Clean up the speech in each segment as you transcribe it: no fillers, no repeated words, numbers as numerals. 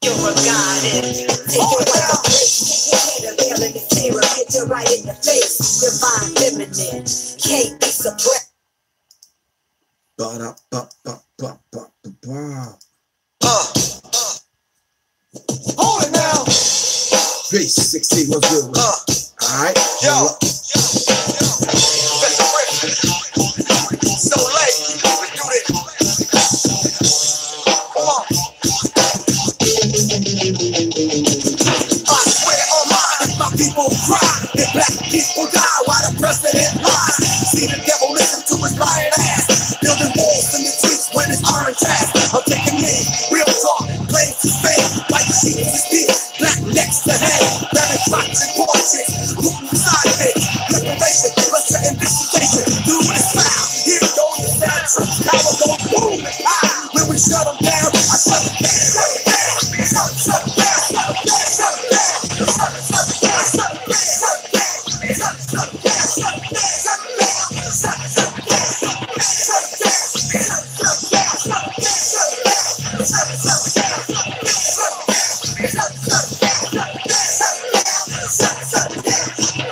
You're a goddess. Take your white place. Get a veil in the mirror. Get you right in the face. Divine feminine. Can't be suppressed. Hold it now. Peace, 16, what's good? Alright. Yo. So late. Let's do this. Come on. I swear on mine, my people cry, and black people die while the president lies. See the devil listen to his lying ass, building walls in the streets when it's orange ass. I'm taking in real talk, plain to fame, like sheets to speak, black next to head, wearing clocks and portraits, looking beside it, liberation, pressure, investigation, through this foul. Here goes the sad truth, power goes boom and pow. When we shut them down, I shut them down, shut them down, shut them down, shut them down, shut them down, shut them down, shut them down, shut them down, shut them down, shut them down, shut them down, shut them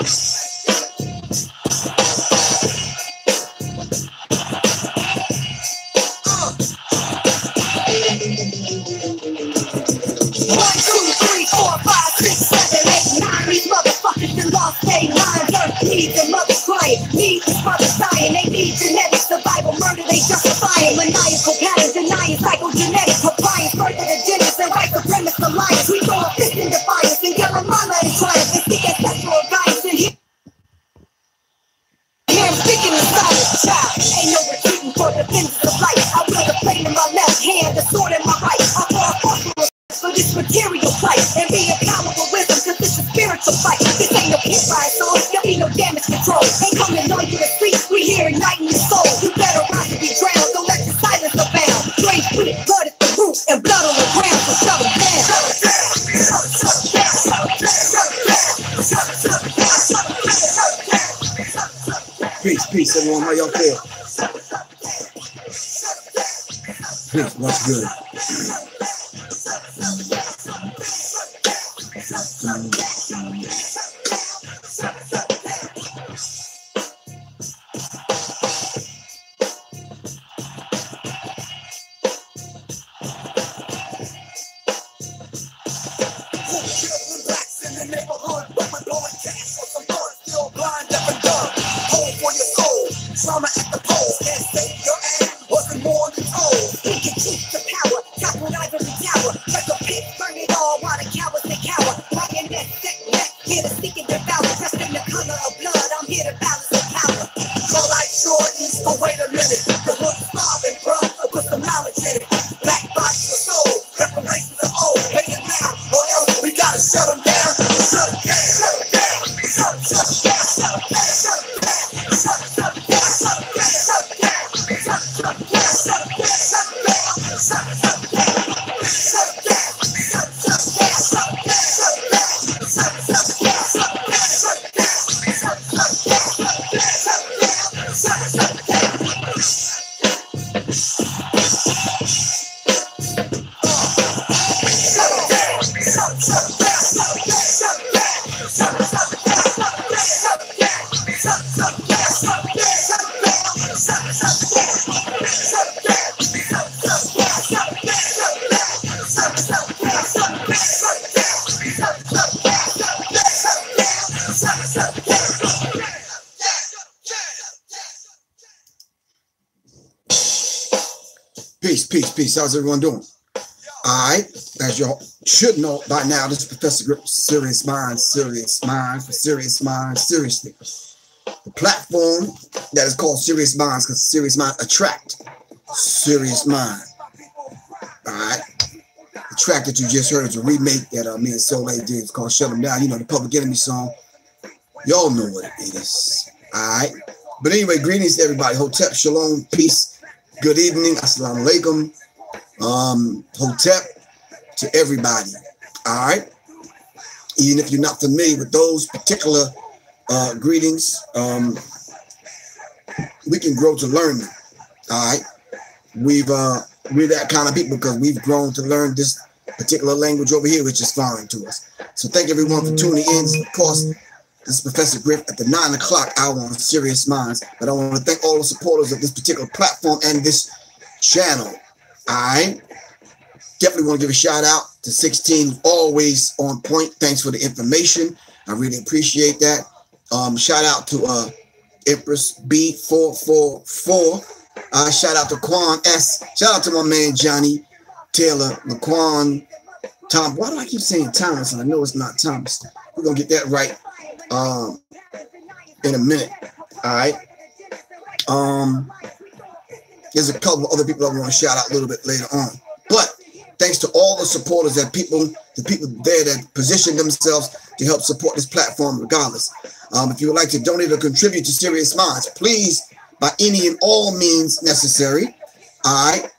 down, shut them down, shut them down, shut them down, maniacal patterns, denying psychogenetic compliance, further the genders and white supremacist alliance. We throw a fist in defiance and yell a mama in triumph and seek ancestral guidance and hear him speaking inside of the child. Ain't no retreating for the vengeance of life. I wield the blade in my left hand, the sword in my right. I fall for this material fight and be empowered with wisdom, cause this is spiritual fight. This ain't no hit by soul, there'll be no damage control. Ain't coming on you the streets, we here igniting your soul. You better rise and be drowned, don't let your silence abound. Straight sweet blood at the root and blood on the ground, so shut them down. Shut them down, shut them down, shut them down, shut them down, shut them down, shut them down, shut them down. Peace, peace, everyone. How y'all feel? Peace, what's good? Trauma at the pole, can't save your ass, wasn't more than told. We can keep the power, topple ivory tower. Let the pit burn it all while the cowards they cower. Lioness, thick neck, here to seek and devour. Dressed in the color of blood, I'm here to balance the power. So like Jordans, but wait a minute. The hood's starving, bro, put some knowledge in it. Black body for soul, reparations are old. Pay it now, or else we gotta shut them down. Shut them down, shut them down, shut them down, shut them down, shut them down. Peace. How's everyone doing? All right. As y'all should know by now, this is Professor Griff, Sirius Mindz, for Sirius Mindz, seriously. The platform that is called Sirius Mindz because Sirius Mindz attract Sirius Mind. All right. The track that you just heard is a remake that me and Soleil did. It's called Shut 'Em Down. You know, the Public Enemy song. Y'all know what it is. All right. But anyway, greetings to everybody. Hotep, shalom, peace. Good evening, assalamu alaikum, hotep to everybody, all right? Even if you're not familiar with those particular greetings, we can grow to learn them, all right? We're that kind of people because we've grown to learn this particular language over here, which is foreign to us. So thank everyone for tuning in. Of course, this is Professor Griff at the 9 o'clock hour on Sirius Mindz. But I want to thank all the supporters of this particular platform and this channel. I definitely want to give a shout out to 16, always on point. Thanks for the information. I really appreciate that. Shout out to Empress B444. Shout out to Quan S. Shout out to my man Johnny Taylor, Laquan, Tom. Why do I keep saying Thomas? And I know it's not Thomas. We're gonna get that right in a minute. All right. There's a couple of other people I want to shout out a little bit later on. But thanks to all the supporters, the people there that position themselves to help support this platform regardless. If you would like to donate or contribute to Sirius Mindz, please, by any and all means necessary, all right,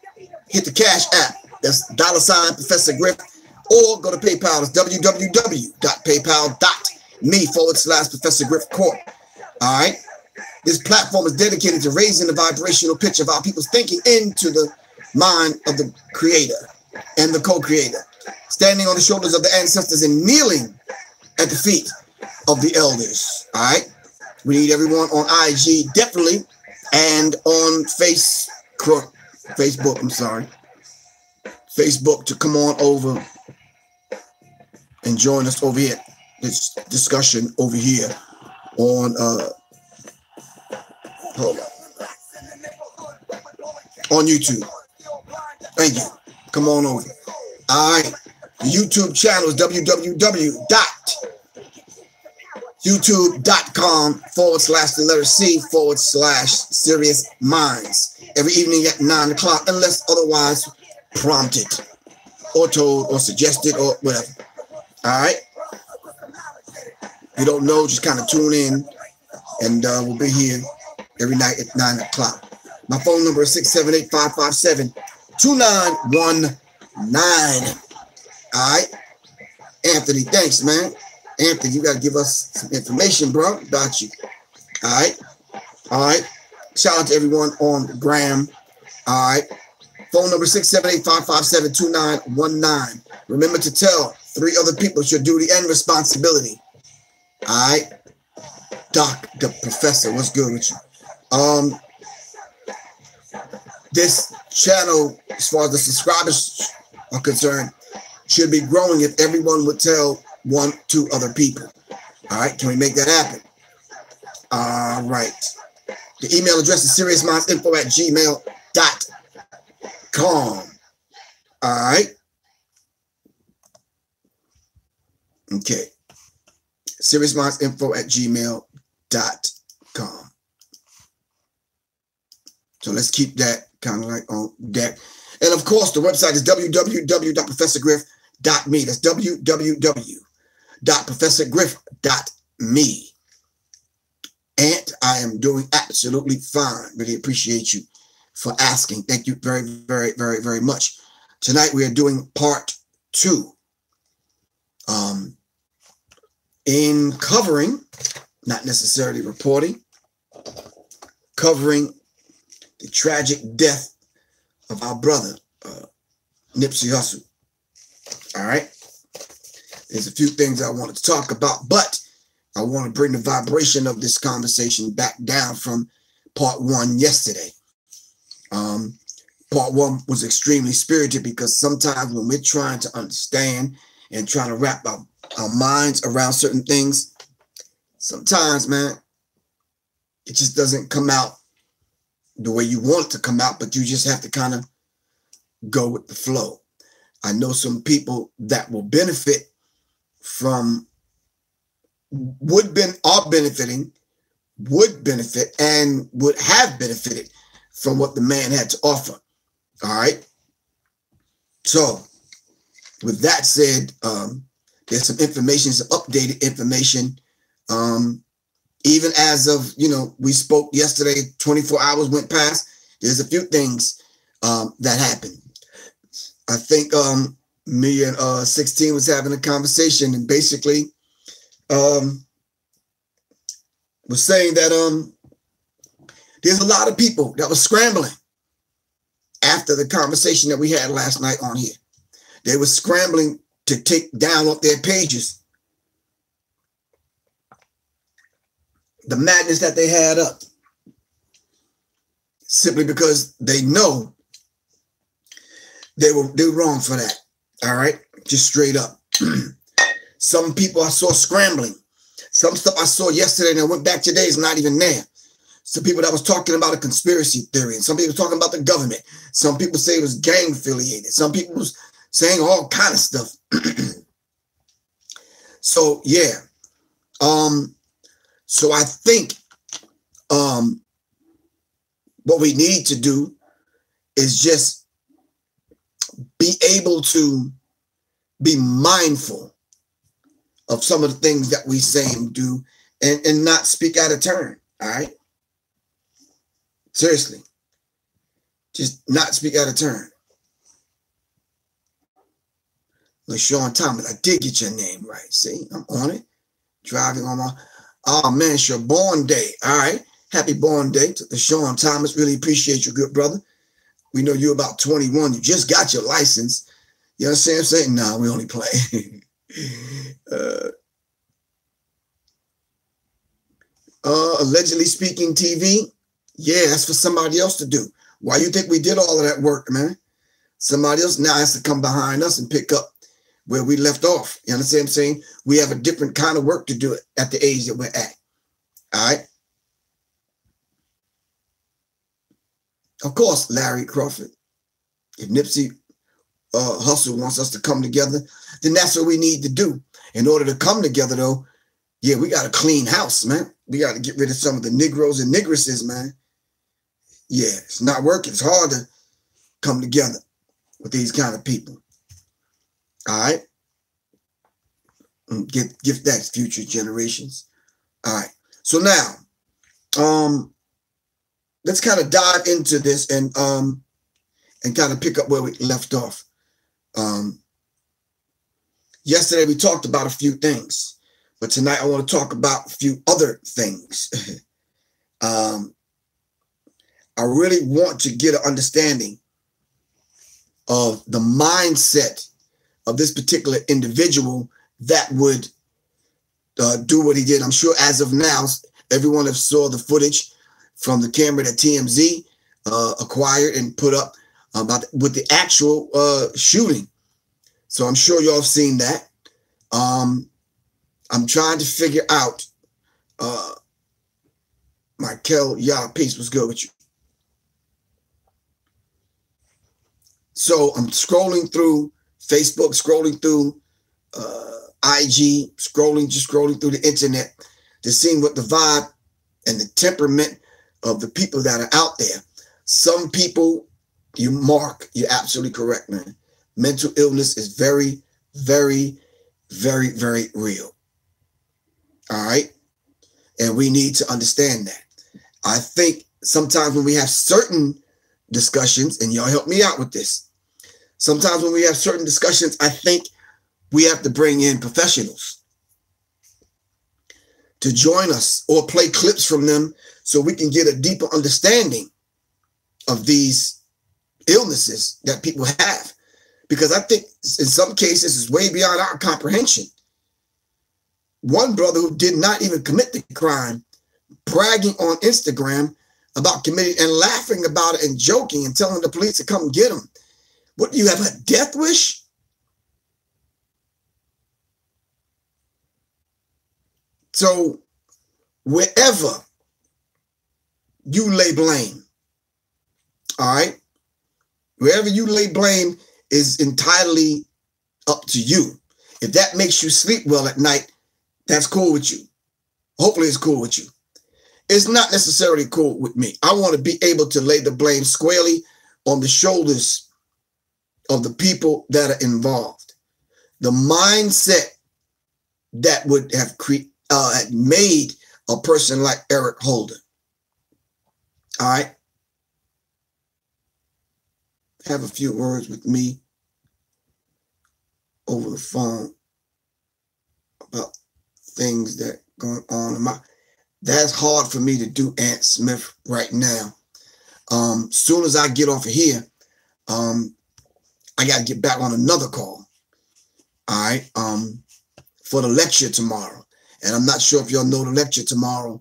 hit the Cash app. That's $ Professor Griff, or go to PayPal. It's www.paypal.me/Professor Griff Corp. All right. This platform is dedicated to raising the vibrational pitch of our people's thinking into the mind of the creator and the co-creator, standing on the shoulders of the ancestors and kneeling at the feet of the elders. All right. We need everyone on IG, definitely, and on Facebook, Facebook to come on over and join us over here. This discussion over here on hold on YouTube. Thank you. Come on over. All right. The YouTube channel is www.youtube.com/C/Sirius Mindz. Every evening at 9 o'clock, unless otherwise prompted or told or suggested or whatever. All right. If you don't know, just kind of tune in, and we'll be here every night at 9 o'clock. My phone number is 678-557-2919. All right. Anthony, thanks, man. Anthony, you got to give us some information, bro, about you. All right. All right. Shout out to everyone on the gram. All right. Phone number 678-557-2919. Remember to tell 3 other people it's your duty and responsibility. All right. Doc, the professor, what's good with you? This channel, as far as the subscribers are concerned, should be growing if everyone would tell 1-2 other people. All right. Can we make that happen? All right. The email address is seriousmindsinfo@gmail.com. All right. Okay. seriousmindsinfo@gmail.com. So let's keep that kind of like on deck. And of course, the website is www.professorgriff.me. That's www.professorgriff.me. And I am doing absolutely fine. Really appreciate you for asking. Thank you very, very, very, very much. Tonight we are doing part 2. In covering, not necessarily reporting, covering the tragic death of our brother, Nipsey Hussle. All right. There's a few things I wanted to talk about, but I want to bring the vibration of this conversation back down from part 1 yesterday. Part 1 was extremely spirited because sometimes when we're trying to understand and trying to wrap our minds around certain things, sometimes, man, it just doesn't come out the way you want it to come out, but you just have to kind of go with the flow. I know some people that will benefit from, would benefit and would have benefited from what the man had to offer. All right. So with that said, there's some information, some updated information. Even as of, we spoke yesterday, 24 hours went past. There's a few things that happened. I think me and 16 was having a conversation and basically was saying that there's a lot of people that were scrambling after the conversation that we had last night on here. They were scrambling to take down off their pages the madness that they had up, simply because they know they were wrong for that. All right, just straight up. Some people I saw scrambling. Some stuff I saw yesterday and I went back today is not even there. Some people that was talking about a conspiracy theory, and some people talking about the government. Some people say it was gang affiliated. Some people was saying all kind of stuff. So yeah. So I think what we need to do is just be able to be mindful of some of the things that we say and do, and not speak out of turn. All right. Seriously. Just not speak out of turn. LaShawn Thomas, I did get your name right. See, I'm on it. Driving on my, oh man, it's your born day. All right. Happy born day to LaShawn Thomas. Really appreciate you, good brother. We know you're about 21. You just got your license. You understand what I'm saying? Nah, we only play. Allegedly speaking TV. Yeah, that's for somebody else to do. Why you think we did all of that work, man? Somebody else now has to come behind us and pick up where we left off. You understand what I'm saying? We have a different kind of work to do it at the age that we're at. All right. Of course, Larry Crawford. If Nipsey Hussle wants us to come together, then that's what we need to do. In order to come together, though, yeah, we got to clean house, man. We got to get rid of some of the Negroes and Negresses, man. Yeah, it's not working. It's hard to come together with these kind of people. All right. Give that future generations. All right. So now, let's kind of dive into this and kind of pick up where we left off. Yesterday we talked about a few things, but tonight I want to talk about a few other things. I really want to get an understanding of the mindset of this particular individual that would do what he did. I'm sure as of now, everyone have saw the footage from the camera that TMZ acquired and put up with the actual shooting. So I'm sure y'all have seen that. I'm trying to figure out, Michael, peace, what's good with you? So I'm scrolling through Facebook, scrolling through IG, just scrolling through the internet to see what the vibe and the temperament of the people that are out there. Some people, you're absolutely correct, man. Mental illness is very, very, very, very real. All right. And we need to understand that. I think sometimes when we have certain discussions, and y'all help me out with this, sometimes when we have certain discussions, I think we have to bring in professionals to join us or play clips from them so we can get a deeper understanding of these illnesses that people have. Because I think in some cases it's way beyond our comprehension. One brother who did not even commit the crime, bragging on Instagram about committing and laughing about it and joking and telling the police to come get him. What, do you have a death wish? So wherever you lay blame, all right, wherever you lay blame is entirely up to you. If that makes you sleep well at night, that's cool with you. Hopefully it's cool with you. It's not necessarily cool with me. I want to be able to lay the blame squarely on the shoulders of the people that are involved. The mindset that would have made a person like Eric Holder. All right. Have a few words with me over the phone about things that going on in my. That's hard for me to do, Aunt Smith, right now. Soon as I get off of here, I got to get back on another call. All right. For the lecture tomorrow. And I'm not sure if y'all know the lecture tomorrow.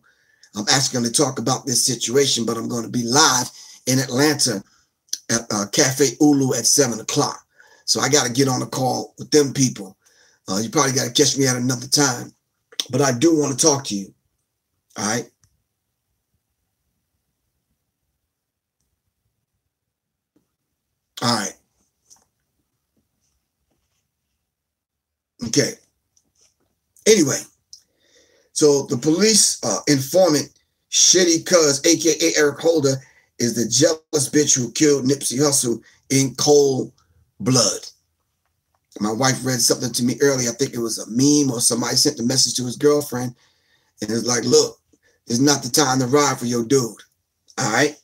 I'm actually going to talk about this situation, but I'm going to be live in Atlanta at Cafe Ulu at 7 o'clock. So I got to get on a call with them people. You probably got to catch me at another time. But I do want to talk to you. All right. All right. Okay. Anyway, so the police informant, Shitty Cuz, aka Eric Holder, is the jealous bitch who killed Nipsey Hussle in cold blood. My wife read something to me earlier. I think it was a meme or somebody sent a message to his girlfriend. And it's like, look, it's not the time to ride for your dude. All right?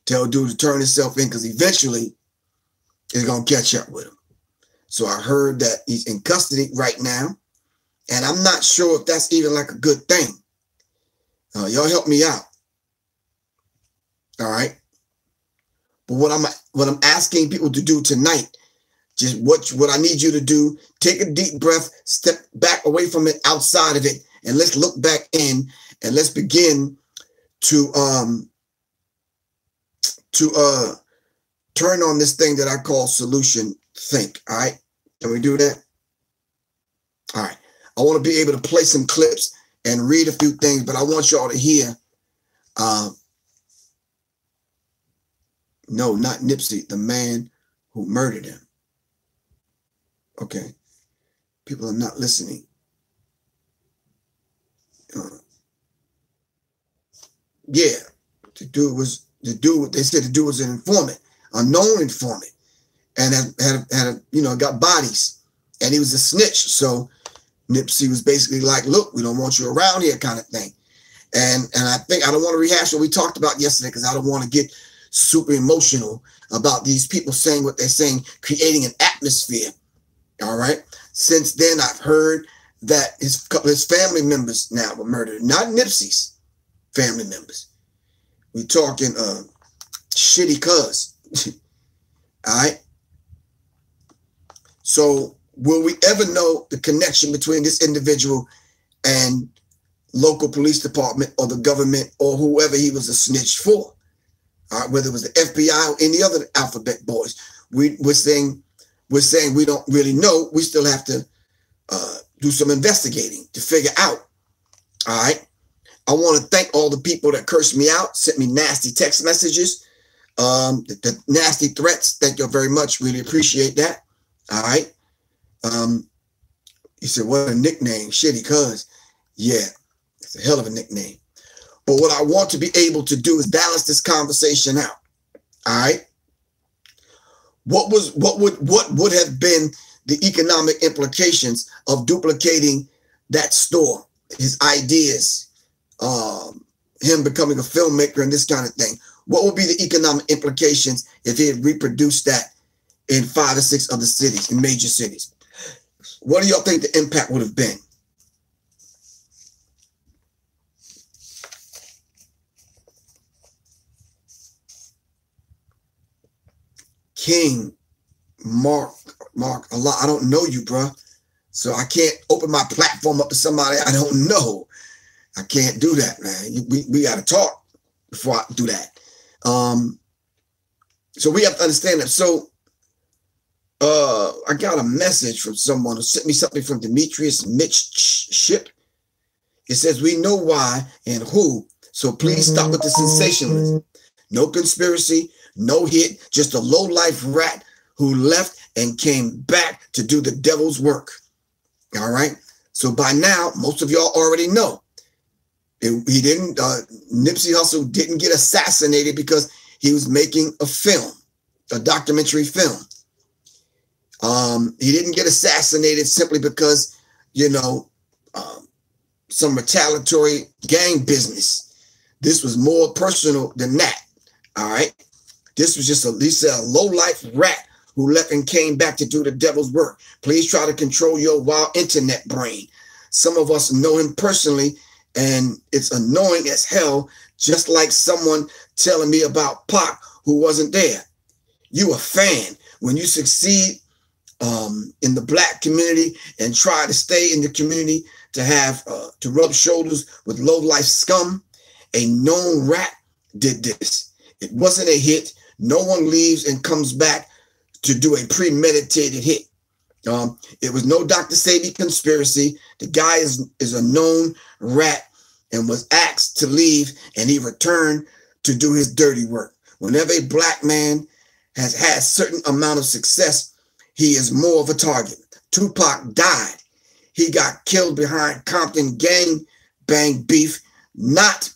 Tell dude to turn himself in because eventually it's going to catch up with him. So I heard that he's in custody right now. And I'm not sure if that's even like a good thing. Y'all help me out. All right? But what I'm asking people to do tonight, just what I need you to do, take a deep breath, step back away from it, outside of it, and let's look back in and let's begin to turn on this thing that I call solution think. All right? Can we do that? All right. I want to be able to play some clips and read a few things, but I want y'all to hear. No, not Nipsey, the man who murdered him. Okay. People are not listening. Yeah. They said the dude was an informant, a known informant, and had got bodies, and he was a snitch. So Nipsey was basically like, look, we don't want you around here kind of thing. And I think I don't want to rehash what we talked about yesterday because I don't want to get super emotional about these people saying what they're saying, creating an atmosphere. All right. Since then, I've heard that his family members now were murdered, not Nipsey's family members. We're talking Shitty Cuz. All right. So will we ever know the connection between this individual and local police department or the government or whoever he was a snitch for? All right, whether it was the FBI or any other alphabet boys, we're saying we don't really know. We still have to do some investigating to figure out. All right. I want to thank all the people that cursed me out, sent me nasty text messages, the nasty threats. Thank you very much. Really appreciate that. All right. He said, what a nickname, Shitty Cuz. Yeah, it's a hell of a nickname. But what I want to be able to do is balance this conversation out. All right. What would have been the economic implications of duplicating that store, his ideas, him becoming a filmmaker and this kind of thing? What would be the economic implications if he had reproduced that in 5 or 6 other cities, in major cities? What do y'all think the impact would have been? King, Mark, a lot. I don't know you, bro. So I can't open my platform up to somebody I don't know. I can't do that, man. We got to talk before I do that. So we have to understand that. So I got a message from someone who sent me something from Demetrius Mitchell. It says, we know why and who. So please stop with the sensationalism. No conspiracy, no hit, just a low-life rat who left and came back to do the devil's work. All right. So by now, most of y'all already know. Nipsey Hussle didn't get assassinated because he was making a film, a documentary film. He didn't get assassinated simply because, some retaliatory gang business. This was more personal than that. All right. This was just a low-life rat who left and came back to do the devil's work. Please try to control your wild internet brain. Some of us know him personally, and it's annoying as hell, just like someone telling me about Pac who wasn't there. You a fan when you succeed in the black community and try to stay in the community to have to rub shoulders with low life scum, a known rat did this. It wasn't a hit. No one leaves and comes back to do a premeditated hit. It was no Dr. Sebi conspiracy. The guy is a known rat and was asked to leave, and he returned to do his dirty work. Whenever a black man has had a certain amount of success, he is more of a target. Tupac died. He got killed behind Compton gang bang beef, not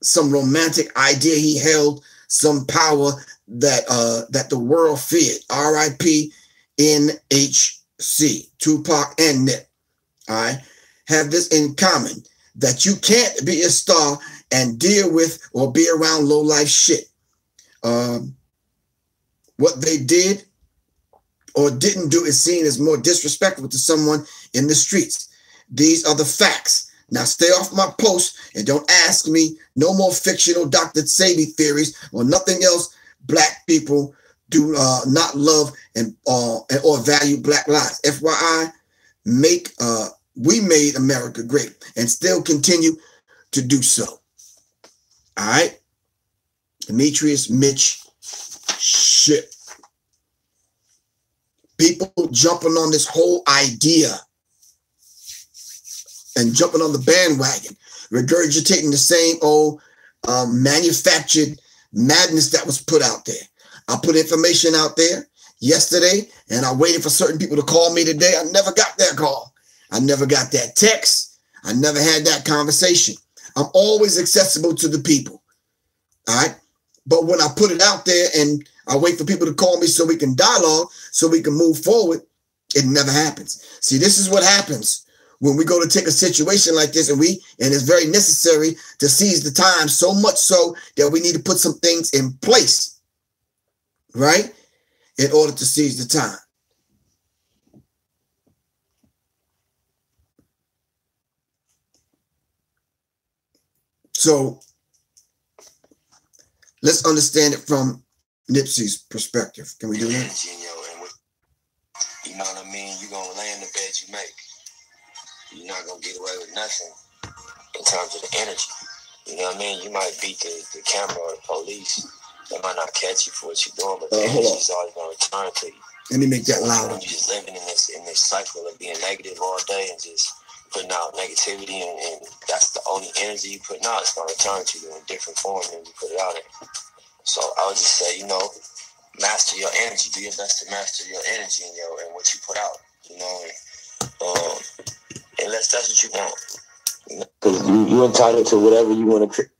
some romantic idea he held, some power that the world feared. R.I.P. NHC, Tupac and Nip. All right, have this in common, that you can't be a star and deal with or be around low life shit. What they did or didn't do is seen as more disrespectful to someone in the streets. These are the facts. Now stay off my post and don't ask me no more fictional Dr. Sebi theories or nothing else. Black people do not love and or value black lives. FYI, we made America great and still continue to do so. All right, Demetrius Mitch shit. People jumping on this whole idea and jumping on the bandwagon, regurgitating the same old manufactured madness that was put out there. I put information out there yesterday, and I waited for certain people to call me today. I never got that call. I never got that text. I never had that conversation. I'm always accessible to the people. All right. But when I put it out there and I wait for people to call me so we can dialogue, so we can move forward, it never happens. See, this is what happens when we go to take a situation like this, and it's very necessary to seize the time, so much so that we need to put some things in place, right, in order to seize the time. So let's understand it from Nipsey's perspective. Can we do that? You know what I mean? You're going to lay in the bed you make. You're not going to get away with nothing in terms of the energy. You know what I mean? You might beat the camera or the police. They might not catch you for what you're doing, but the energy is always going to return to you. Let me make that louder. When you're just living in this cycle of being negative all day and just putting out negativity, and that's the only energy you're putting out, it's going to return to you in different form than you put it out in. So I would just say, master your energy. Do your best to master your energy and what you put out, unless that's what you want. Because you're entitled to whatever you want to create.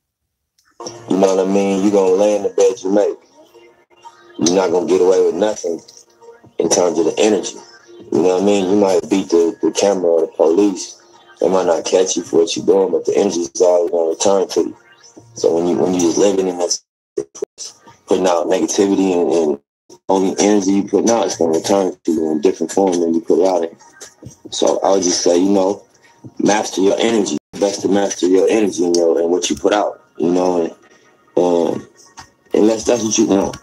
You know what I mean? You're going to lay in the bed you make. You're not going to get away with nothing in terms of the energy. You know what I mean? You might beat the camera or the police. They might not catch you for what you're doing, but the energy is always going to return to you. So when you just living in that, putting out negativity and only energy you putting out, it's going to return to you in different form than you put it out in. So I would just say, master your energy. Best to master your energy and what you put out, and unless that's what you want,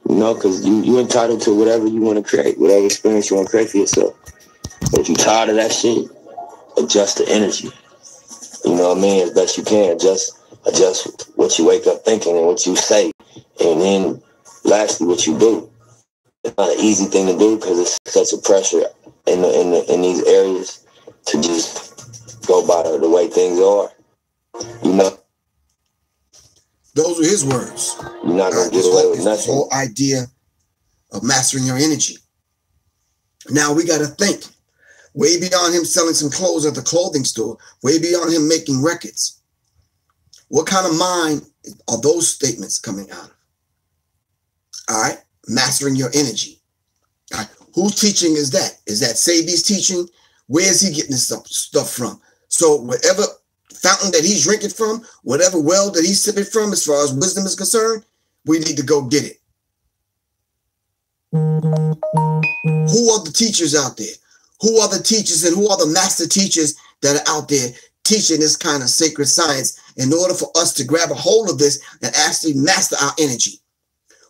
because you're entitled to whatever you want to create, whatever experience you want to create for yourself. But if you're tired of that shit, adjust the energy. You know what I mean? As best you can. Adjust what you wake up thinking and what you say. And then lastly, what you do. It's not an easy thing to do because it's such a pressure in these areas to just go by the way things are. Those are his words. You're not going to get away with nothing. The whole idea of mastering your energy. Now we got to think. Way beyond him selling some clothes at the clothing store, way beyond him making records. What kind of mind are those statements coming out of? All right, mastering your energy. All right, whose teaching is that? Is that Sebi's teaching? Where is he getting this stuff from? So whatever fountain that he's drinking from, whatever well that he's sipping from, as far as wisdom is concerned, we need to go get it. Who are the teachers out there? Who are the teachers and who are the master teachers that are out there teaching this kind of sacred science in order for us to grab a hold of this and actually master our energy?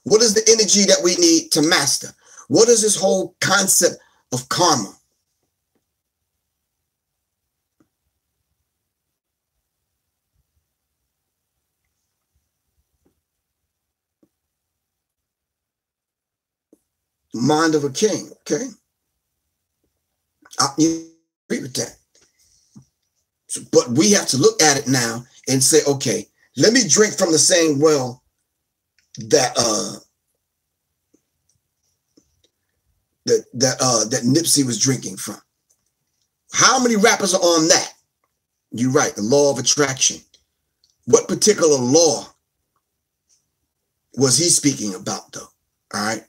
What is the energy that we need to master? What is this whole concept of karma? Mind of a king, okay? You agree with that. So, but we have to look at it now and say, okay, let me drink from the same well that that Nipsey was drinking from. How many rappers are on that? You're right, the law of attraction. What particular law was he speaking about, though? All right.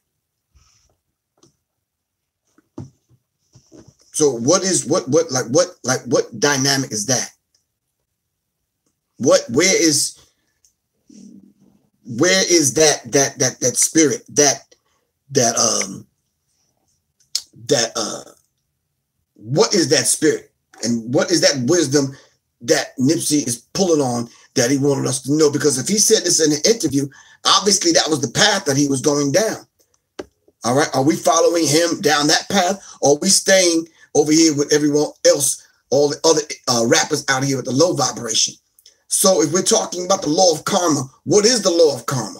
So what dynamic is that? Where is that spirit, what is that spirit? And what is that wisdom that Nipsey is pulling on that he wanted us to know? Because if he said this in an interview, obviously that was the path that he was going down. All right. Are we following him down that path? Or are we staying over here with everyone else, all the other rappers out here with the low vibration? So if we're talking about the law of karma, what is the law of karma?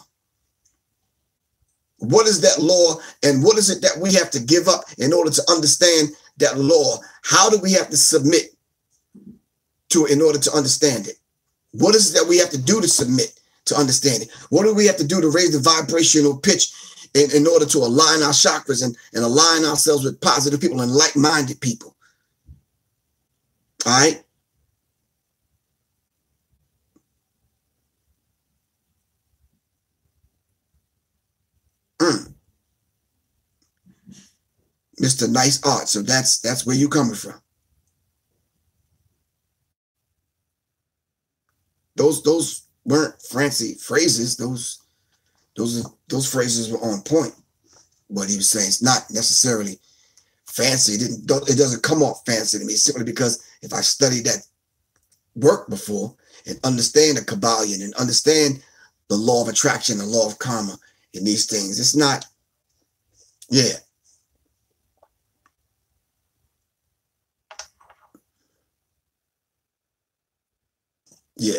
What is that law, and what is it that we have to give up in order to understand that law? How do we have to submit to it in order to understand it? What is it that we have to do to submit to understand it? What do we have to do to raise the vibrational pitch in order to align our chakras and align ourselves with positive people and like-minded people? All right? Mr. Nice Art. So that's where you coming from. Those weren't fancy phrases. Those phrases were on point. What he was saying, it's not necessarily fancy. It doesn't come off fancy to me, simply because if I studied that work before and understand the Kabbalion and understand the law of attraction, the law of karma, and these things, it's not, yeah. Yeah.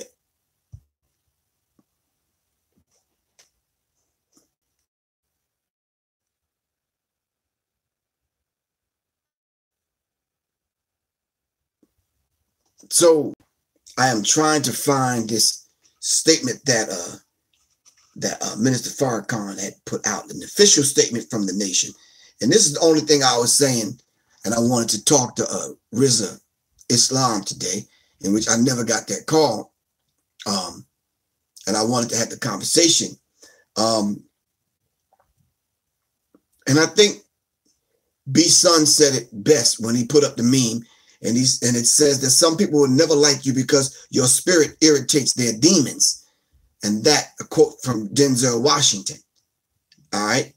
So I am trying to find this statement that Minister Farrakhan had put out, an official statement from the nation. And this is the only thing I was saying, and I wanted to talk to Rizza Islam today, in which I never got that call. And I wanted to have the conversation. And I think B-Sun said it best when he put up the meme. And it says that some people will never like you because your spirit irritates their demons. And that, a quote from Denzel Washington. All right.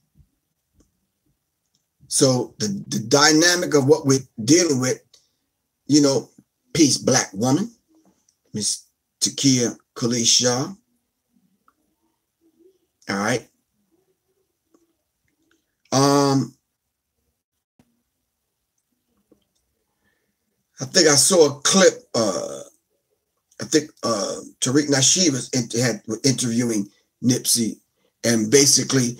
So the dynamic of what we're dealing with, you know, peace, black woman, Miss Takia Khalil Shah. All right. I think I saw a clip. I think Tariq Nasheed was interviewing Nipsey, and basically,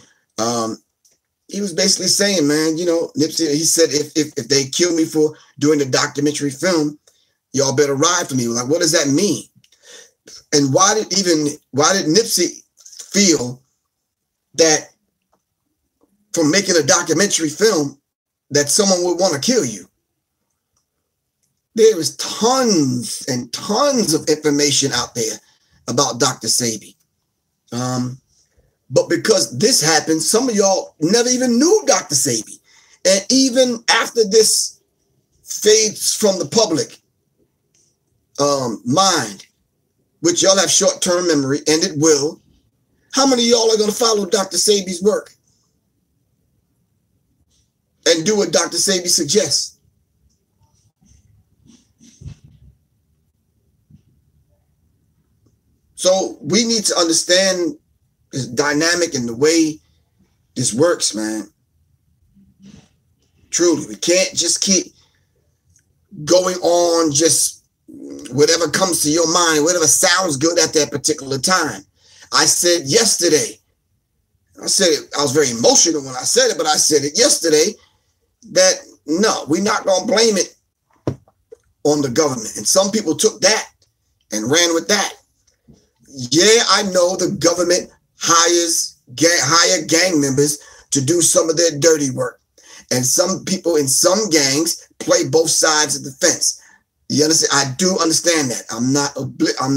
he was basically saying, man, you know, Nipsey. He said, if they kill me for doing the documentary film, y'all better ride for me. Like, what does that mean? And why did Nipsey feel that from making a documentary film that someone would want to kill you? There is tons and tons of information out there about Dr. Sebi. But because this happened, some of y'all never even knew Dr. Sebi. And even after this fades from the public mind, which y'all have short-term memory, and it will, how many of y'all are going to follow Dr. Sebi's work and do what Dr. Sebi suggests? So we need to understand this dynamic and the way this works, man. Truly, we can't just keep going on just whatever comes to your mind, whatever sounds good at that particular time. I said yesterday, I was very emotional when I said it, but I said it yesterday that no, we're not going to blame it on the government. And some people took that and ran with that. Yeah, I know the government hire gang members to do some of their dirty work. And some people in some gangs play both sides of the fence. You understand? I do understand that. I'm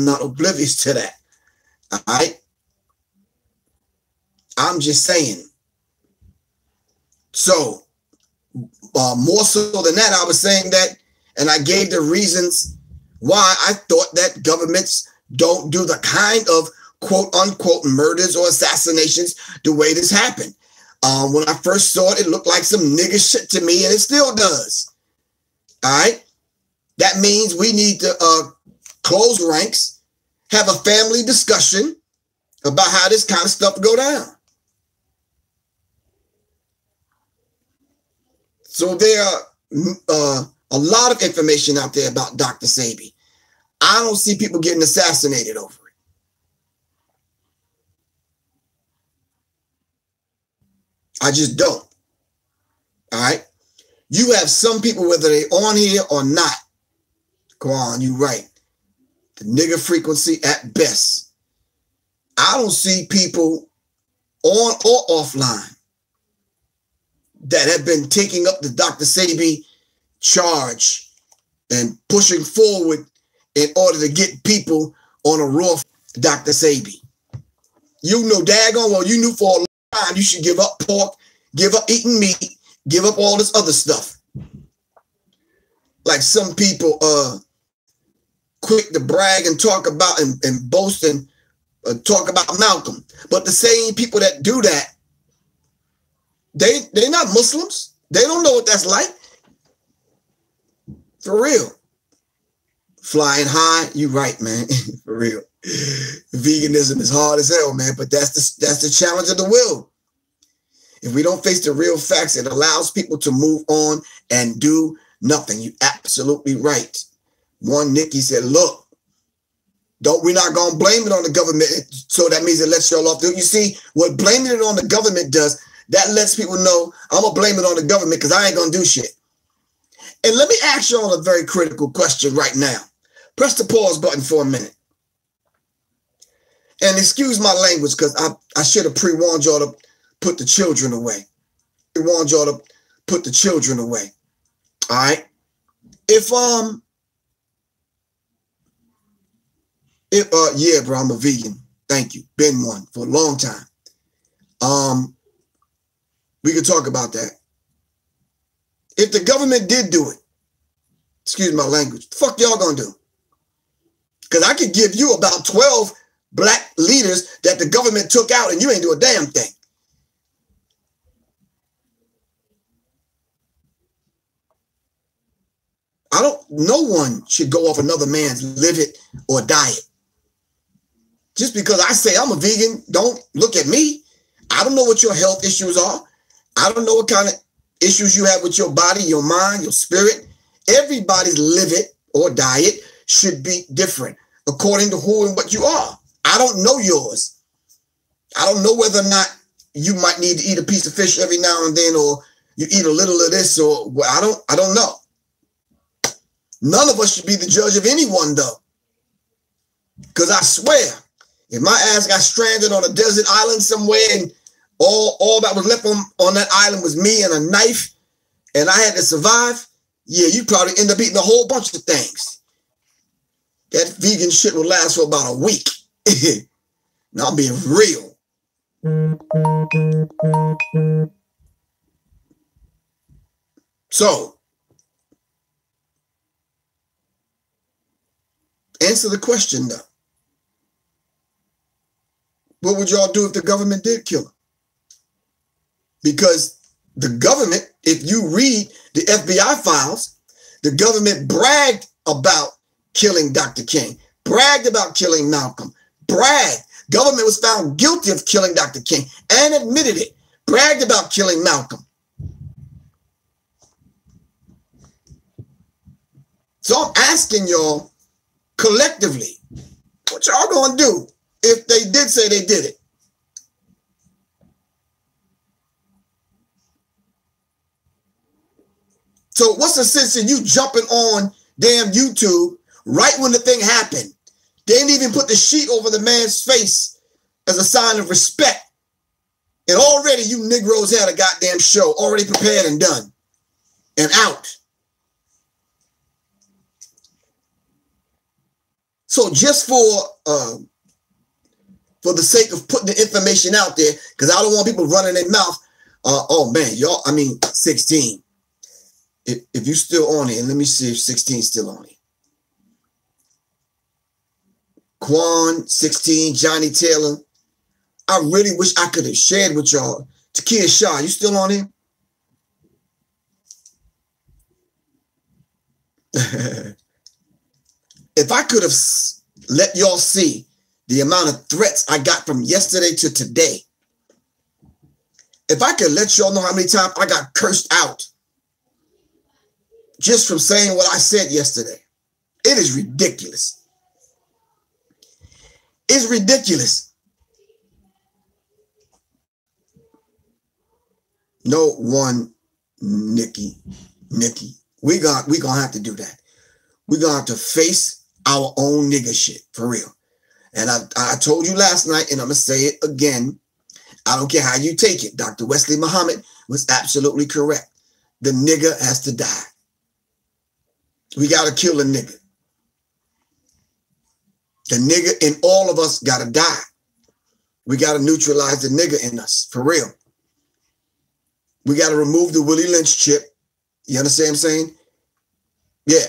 not oblivious to that. All right? I'm just saying. So, more so than that, I was saying that, and I gave the reasons why I thought that governments don't do the kind of quote unquote murders or assassinations the way this happened. When I first saw it, it looked like some nigga shit to me, and it still does. All right? That means we need to close ranks, have a family discussion about how this kind of stuff go down. So there are a lot of information out there about Dr. Sebi. I don't see people getting assassinated over it. I just don't. All right? You have some people, whether they're on here or not. Go on, you right. The nigger frequency at best. I don't see people on or offline that have been taking up the Dr. Sebi charge and pushing forward in order to get people on a raw Dr. Sebi. You know daggone well, you knew for a long time you should give up pork, give up eating meat, give up all this other stuff. Like some people quick to brag and talk about and boast and talk about Malcolm. But the same people that do that, they're not Muslims. They don't know what that's like. For real. Flying high, you right, man. For real. Veganism is hard as hell, man, but that's the challenge of the will. If we don't face the real facts, it allows people to move on and do nothing. You're absolutely right. One Nikki said, look, we're not going to blame it on the government. So that means it lets y'all off. You see, what blaming it on the government does, that lets people know I'm going to blame it on the government because I ain't going to do shit. And let me ask y'all a very critical question right now. Press the pause button for a minute. And excuse my language because I should have pre-warned y'all to put the children away. Pre-warned y'all to put the children away. All right? Yeah, bro, I'm a vegan. Thank you. Been one for a long time. We could talk about that. If the government did do it, excuse my language, the fuck y'all gonna do? Because I could give you about 12 black leaders that the government took out and you ain't do a damn thing. No one should go off another man's live it or diet. Just because I say I'm a vegan, don't look at me. I don't know what your health issues are. I don't know what kind of issues you have with your body, your mind, your spirit. Everybody's live it or diet should be different according to who and what you are. I don't know yours. I don't know whether or not you might need to eat a piece of fish every now and then, or you eat a little of this, or I don't know. None of us should be the judge of anyone, though. Because I swear, if my ass got stranded on a desert island somewhere and all that was left on that island was me and a knife, and I had to survive, yeah, you probably end up eating a whole bunch of things. That vegan shit will last for about a week. Now I'm being real. So, answer the question, though. What would y'all do if the government did kill him? Because the government, if you read the FBI files, the government bragged about killing Dr. King, bragged about killing Malcolm, bragged. Government was found guilty of killing Dr. King and admitted it, bragged about killing Malcolm. So I'm asking y'all collectively, what y'all gonna do if they did say they did it? So what's the sense in you jumping on damn YouTube right when the thing happened? They didn't even put the sheet over the man's face as a sign of respect. And already you Negroes had a goddamn show already prepared and done and out. So just for the sake of putting the information out there, because I don't want people running their mouth. Oh man, y'all, I mean 16. If you still on it, and let me see if 16 is still on it. Quan, 16, Johnny Taylor. I really wish I could have shared with y'all. Takia Shah, you still on here? If I could have let y'all see the amount of threats I got from yesterday to today, if I could let y'all know how many times I got cursed out just from saying what I said yesterday, it is ridiculous. It's ridiculous. No one, Nikki. We gonna have to do that. We're gonna have to face our own nigga shit, for real. And I told you last night, and I'm gonna say it again. I don't care how you take it. Dr. Wesley Muhammad was absolutely correct. The nigga has to die. We gotta kill the nigga. The nigga in all of us gotta die. We gotta neutralize the nigga in us, for real. We gotta remove the Willie Lynch chip. You understand what I'm saying? Yeah.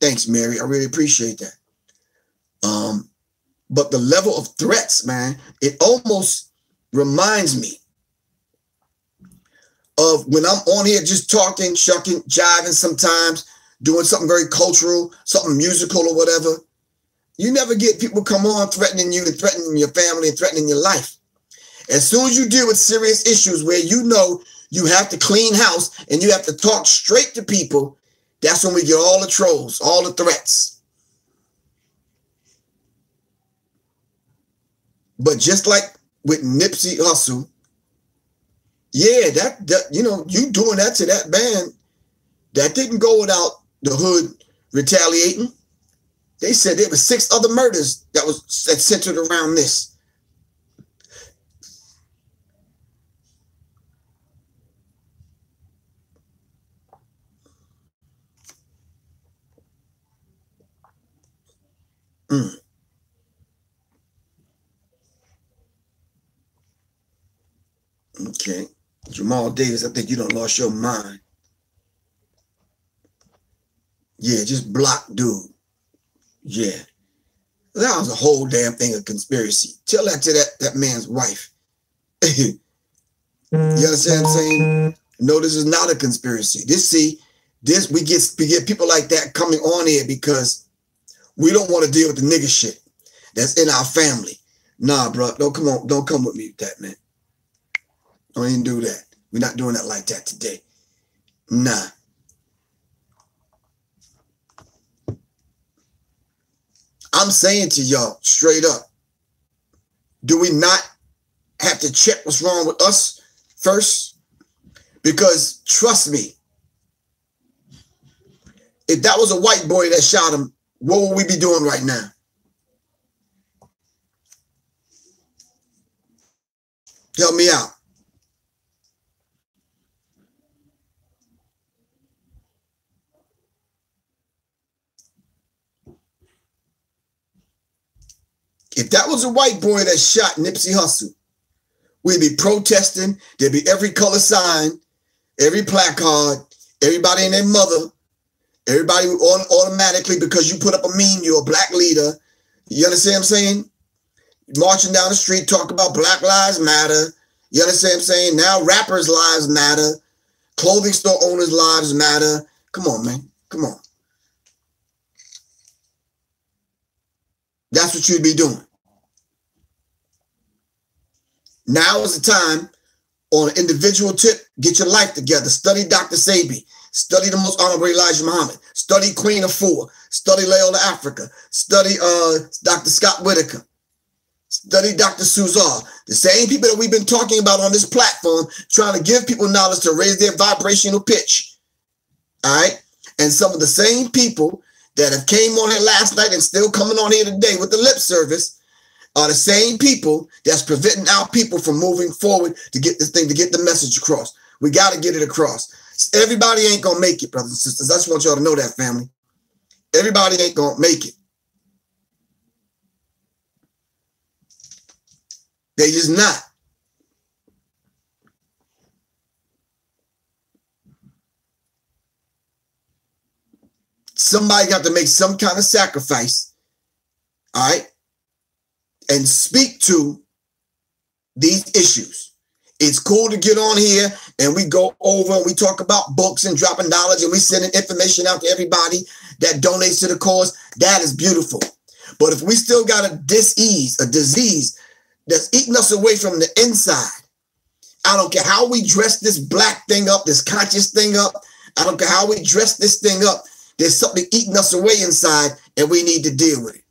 Thanks, Mary. I really appreciate that. But the level of threats, man, it almost reminds me of when I'm on here just talking, shucking, jiving sometimes, doing something very cultural, something musical or whatever. You never get people come on threatening you and threatening your family and threatening your life. As soon as you deal with serious issues where you know you have to clean house and you have to talk straight to people, that's when we get all the trolls, all the threats. But just like with Nipsey Hussle, yeah, that you know, you doing that to that band, that didn't go without the hood retaliating. They said there were 6 other murders that centered around this. Okay. Jamal Davis, I think you done lost your mind. Yeah, just block dude. Yeah. That was a whole damn thing of conspiracy. Tell that to that man's wife. You understand what I'm saying? No, this is not a conspiracy. We get people like that coming on here because we don't want to deal with the nigga shit that's in our family. Nah, bro, don't come with me with that, man. Don't even do that. We're not doing that like that today. Nah. I'm saying to y'all straight up, do we not have to check what's wrong with us first? Because trust me, if that was a white boy that shot him, what would we be doing right now? Help me out. If that was a white boy that shot Nipsey Hussle, we'd be protesting. There'd be every color sign, every placard, everybody and their mother, everybody automatically, because you put up a meme, you're a black leader. You understand what I'm saying? Marching down the street, talk about Black Lives Matter. You understand what I'm saying? Now rappers' lives matter. Clothing store owners' lives matter. Come on, man. Come on. That's what you'd be doing. Now is the time on an individual tip, get your life together. Study Dr. Sabi. Study the Most Honorable Elijah Muhammad. Study Queen Afua. Study Leola Africa. Study Dr. Scott Whitaker. Study Dr. Suzar. The same people that we've been talking about on this platform, trying to give people knowledge to raise their vibrational pitch. All right? And some of the same people that have came on here last night and still coming on here today with the lip service are the same people that's preventing our people from moving forward to get this thing, to get the message across. We got to get it across. Everybody ain't going to make it, brothers and sisters. I just want y'all to know that, family. Everybody ain't going to make it. They just not. Somebody got to make some kind of sacrifice, all right, and speak to these issues. It's cool to get on here and we go over and we talk about books and dropping knowledge and we sending information out to everybody that donates to the cause. That is beautiful. But if we still got a disease that's eating us away from the inside, I don't care how we dress this black thing up, this conscious thing up. I don't care how we dress this thing up. There's something eating us away inside and we need to deal with it.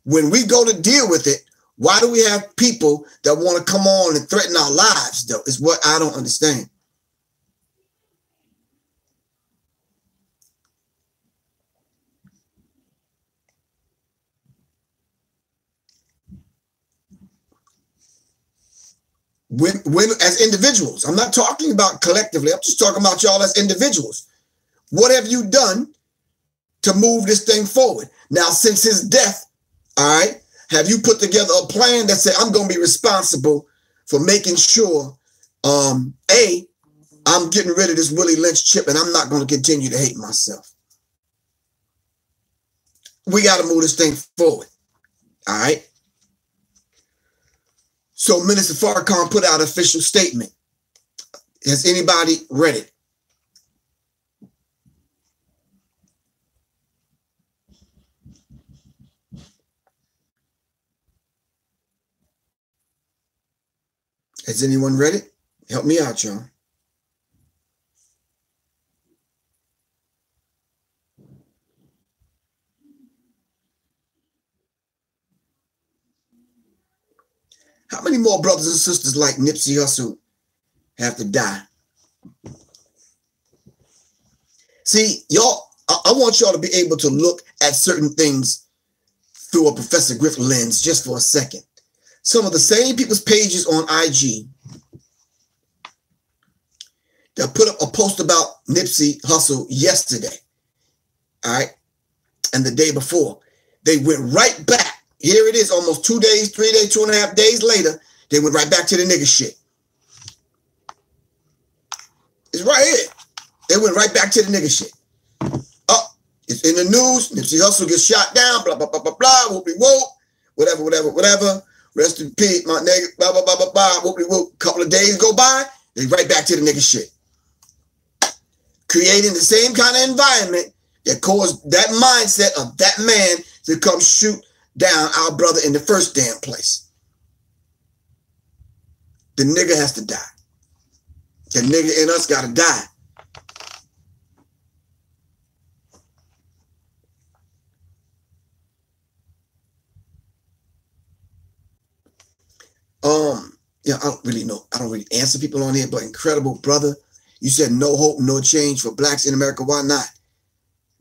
When we go to deal with it, why do we have people that want to come on and threaten our lives, though, is what I don't understand. When as individuals, I'm not talking about collectively, I'm just talking about y'all as individuals. What have you done to move this thing forward? Now, since his death, all right, have you put together a plan that said, I'm going to be responsible for making sure, I'm getting rid of this Willie Lynch chip and I'm not going to continue to hate myself. We got to move this thing forward. All right. So Minister Farrakhan put out an official statement. Has anybody read it? Has anyone read it? Help me out, y'all. How many more brothers and sisters like Nipsey Hussle have to die? See, y'all, I want y'all to be able to look at certain things through a Professor Griff lens just for a second. Some of the same people's pages on IG that put up a post about Nipsey Hussle yesterday, all right, and the day before, they went right back. Here it is, almost 2 days, 3 days, 2.5 days later, they went right back to the nigga shit. It's right here. They went right back to the nigga shit. Oh, it's in the news. Nipsey Hussle gets shot down, blah, blah, blah, blah, blah, whoop-de-whoop, whatever, whatever, whatever. Rest in peace, my nigga, blah, blah, blah, blah, blah, whoop-de-whoop. Couple of days go by, they right back to the nigga shit. Creating the same kind of environment that caused that mindset of that man to come shoot down our brother in the first damn place. The nigga has to die. The nigga in us gotta die. Yeah, I don't really know. I don't really answer people on here, but incredible brother. You said no hope, no change for blacks in America. Why not?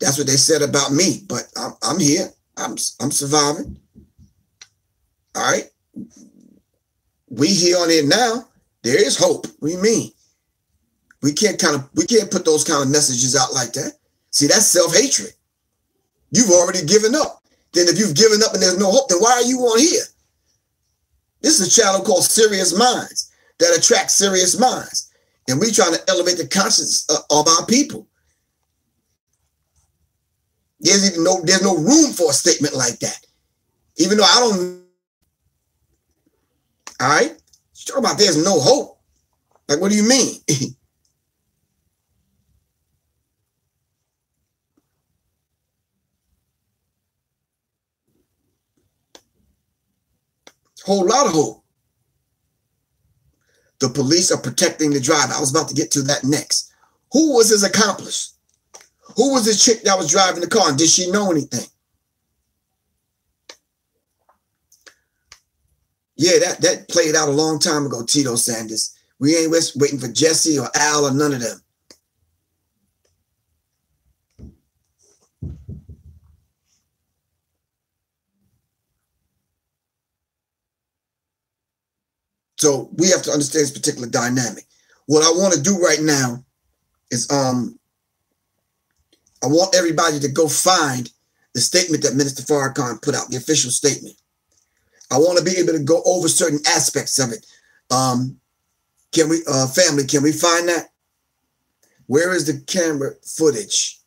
That's what they said about me, but I'm here. I'm surviving. All right. We here on it now. There is hope. What do you mean? We can't put those kind of messages out like that. See, that's self-hatred. You've already given up. Then if you've given up and there's no hope, then why are you on here? This is a channel called Sirius Mindz that attracts serious minds. And we trying to elevate the consciousness of our people. There's no room for a statement like that. Even though I don't. All right. You talk about there's no hope. Like, what do you mean? Whole lot of hope. The police are protecting the driver. I was about to get to that next. Who was his accomplice? Who was the chick that was driving the car? And did she know anything? Yeah, that played out a long time ago, Tito Sanders. We ain't waiting for Jesse or Al or none of them. So we have to understand this particular dynamic. What I want to do right now is I want everybody to go find the statement that Minister Farrakhan put out, the official statement. I want to be able to go over certain aspects of it. Can we, family, can we find that? Where is the camera footage?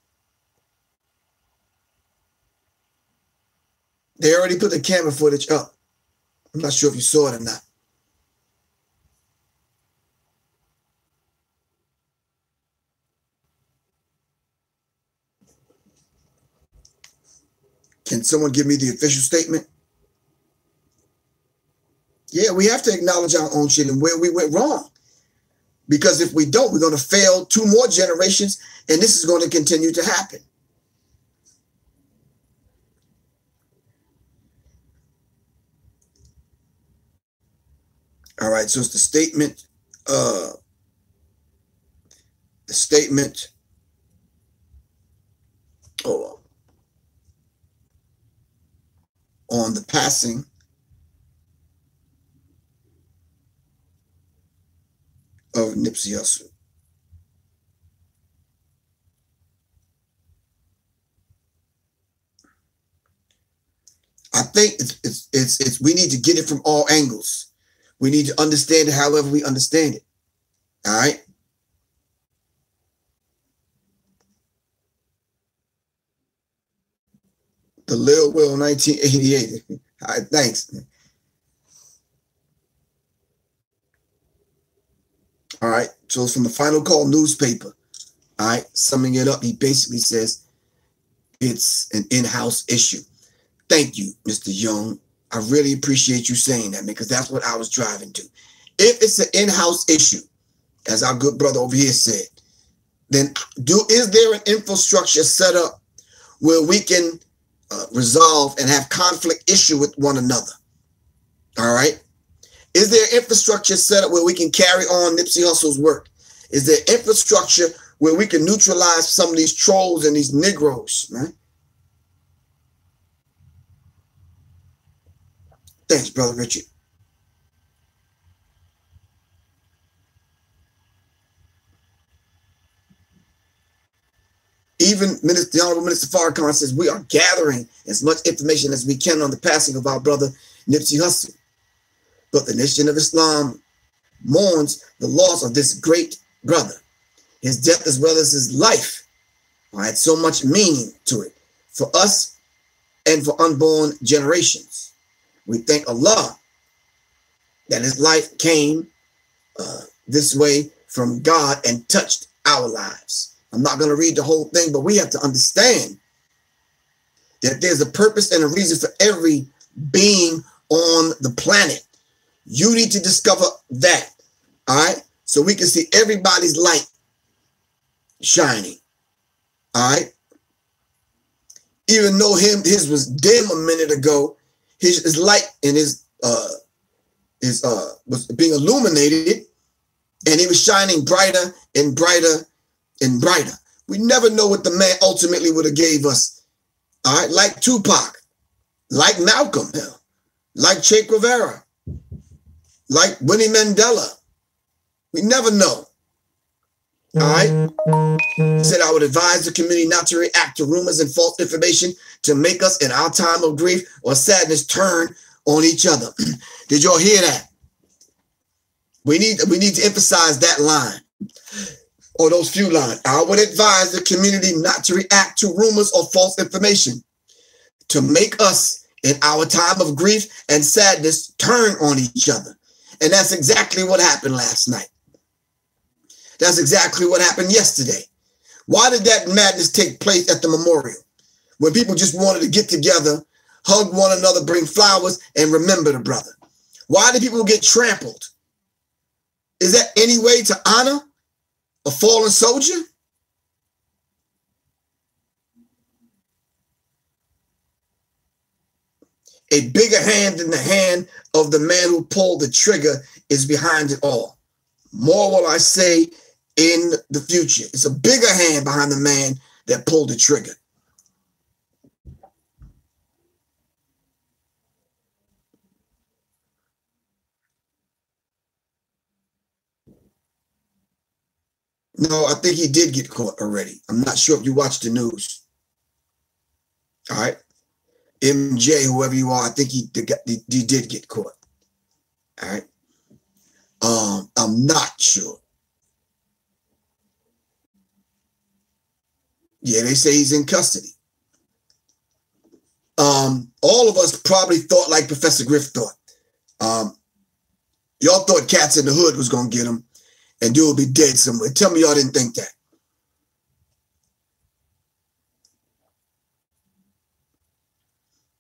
They already put the camera footage up. I'm not sure if you saw it or not. Can someone give me the official statement? Yeah, we have to acknowledge our own shit and where we went wrong. Because if we don't, we're going to fail 2 more generations, and this is going to continue to happen. All right, so it's the statement on the passing of Nipsey Hussle. I think it's we need to get it from all angles. We need to understand it however we understand it. All right. The Lil Will 1988. All right, thanks. All right, so it's from the Final Call newspaper. All right, summing it up, he basically says it's an in-house issue. Thank you, Mr. Young. I really appreciate you saying that, because that's what I was driving to. If it's an in-house issue, as our good brother over here said, then is there an infrastructure set up where we can resolve and have conflict issue with one another? All right. Is there infrastructure set up where we can carry on Nipsey Hussle's work? Is there infrastructure where we can neutralize some of these trolls and these Negroes, man? Thanks, Brother Richard. Even the Honorable Minister Farrakhan says we are gathering as much information as we can on the passing of our brother Nipsey Hussle. But the nation of Islam mourns the loss of this great brother. His death as well as his life had so much meaning to it for us and for unborn generations. We thank Allah that his life came this way from God and touched our lives. I'm not going to read the whole thing, but we have to understand that there's a purpose and a reason for every being on the planet. You need to discover that, all right? So we can see everybody's light shining, all right? Even though his was dim a minute ago, his light and his was being illuminated, and he was shining brighter and brighter and brighter. We never know what the man ultimately would have gave us, all right? Like Tupac, like Malcolm, like Che Guevara, like Winnie Mandela. We never know. All right. He said, I would advise the community not to react to rumors and false information to make us in our time of grief or sadness turn on each other. Did y'all hear that? We need to emphasize that line, or those few lines. I would advise the community not to react to rumors or false information to make us in our time of grief and sadness turn on each other. And that's exactly what happened last night. That's exactly what happened yesterday. Why did that madness take place at the memorial? When people just wanted to get together, hug one another, bring flowers, and remember the brother. Why did people get trampled? Is that any way to honor a fallen soldier? A bigger hand than the hand of the man who pulled the trigger is behind it all. More will I say in the future. It's a bigger hand behind the man that pulled the trigger. No, I think he did get caught already. I'm not sure if you watched the news. All right. MJ, whoever you are, I think he did get caught. All right. I'm not sure. Yeah, they say he's in custody. All of us probably thought like Professor Griff thought. Y'all thought Cats in the Hood was going to get him and dude would be dead somewhere. Tell me y'all didn't think that.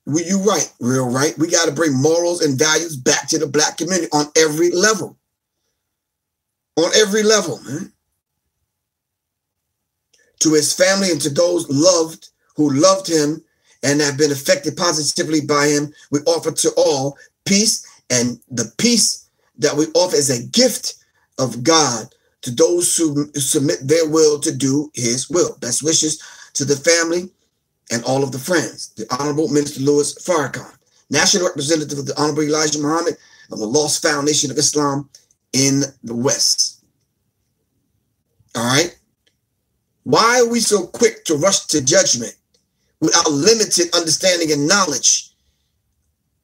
You right, real right. We got to bring morals and values back to the black community on every level. On every level, man. To his family and to those who loved him and have been affected positively by him, we offer to all peace, and the peace that we offer is a gift of God to those who submit their will to do his will. Best wishes to the family and all of the friends. The Honorable Minister Louis Farrakhan, National Representative of the Honorable Elijah Muhammad of the Lost Foundation of Islam in the West. All right. Why are we so quick to rush to judgment without limited understanding and knowledge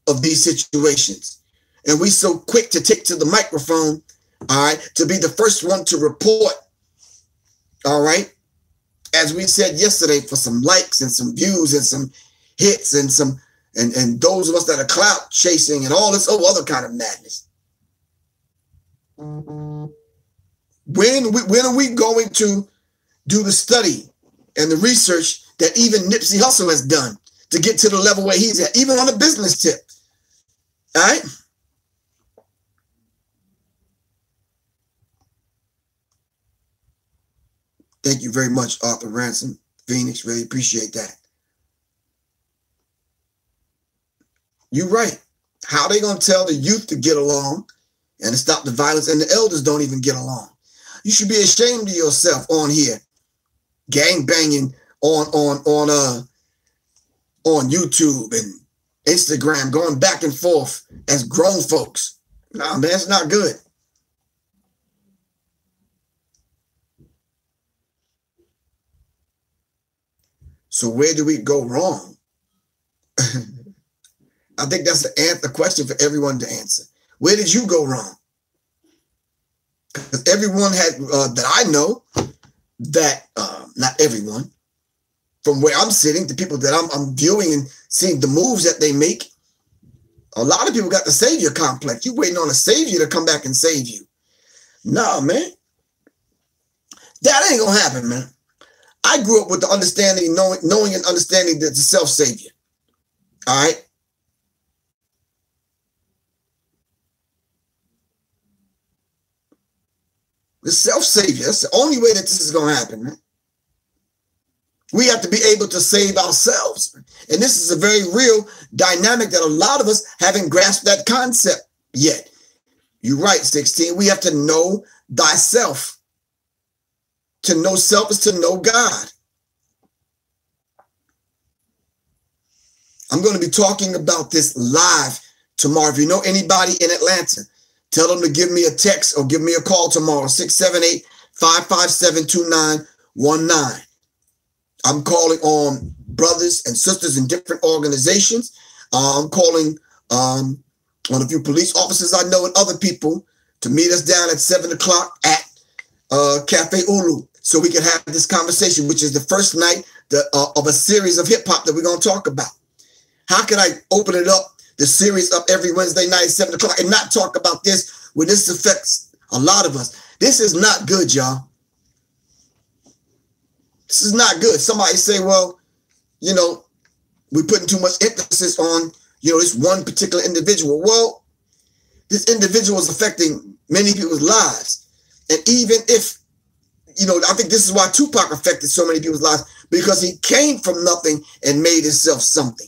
of these situations? And we so quick to take to the microphone, all right, to be the first one to report, all right, as we said yesterday, for some likes and some views and some hits and some and those of us that are clout chasing and all this other kind of madness. When are we going to do the study and the research that even Nipsey Hussle has done to get to the level where he's at, even on a business tip? All right. Thank you very much, Arthur Ransom, Phoenix. Really appreciate that. You're right. How are they going to tell the youth to get along and to stop the violence, and the elders don't even get along? You should be ashamed of yourself on here, gang banging on YouTube and Instagram, going back and forth as grown folks. Nah, man, it's not good. So where do we go wrong? I think that's the question for everyone to answer. Where did you go wrong? Because everyone had that I know, that not everyone, from where I'm sitting, the people that I'm viewing and seeing the moves that they make, a lot of people got the savior complex. You waiting on a savior to come back and save you. No, man. That ain't gonna happen, man. I grew up with the understanding, knowing and understanding that the self-savior. All right. The self-savior. That's the only way that this is going to happen, man. We have to be able to save ourselves. And this is a very real dynamic that a lot of us haven't grasped that concept yet. You're right, 16. We have to know thyself. To know self is to know God. I'm going to be talking about this live tomorrow. If you know anybody in Atlanta, tell them to give me a text or give me a call tomorrow, 678-557-2919. I'm calling on brothers and sisters in different organizations. I'm calling on a few police officers I know and other people to meet us down at 7 o'clock at Cafe Ulu, so we can have this conversation, which is the first night of a series of hip hop that we're going to talk about. How can I open it up, the series up every Wednesday night at 7 o'clock, and not talk about this when this affects a lot of us? This is not good, y'all. This is not good. Somebody say, well, you know, we're putting too much emphasis on, you know, this one particular individual. Well, this individual is affecting many people's lives. And even if, you know, I think this is why Tupac affected so many people's lives, because he came from nothing and made himself something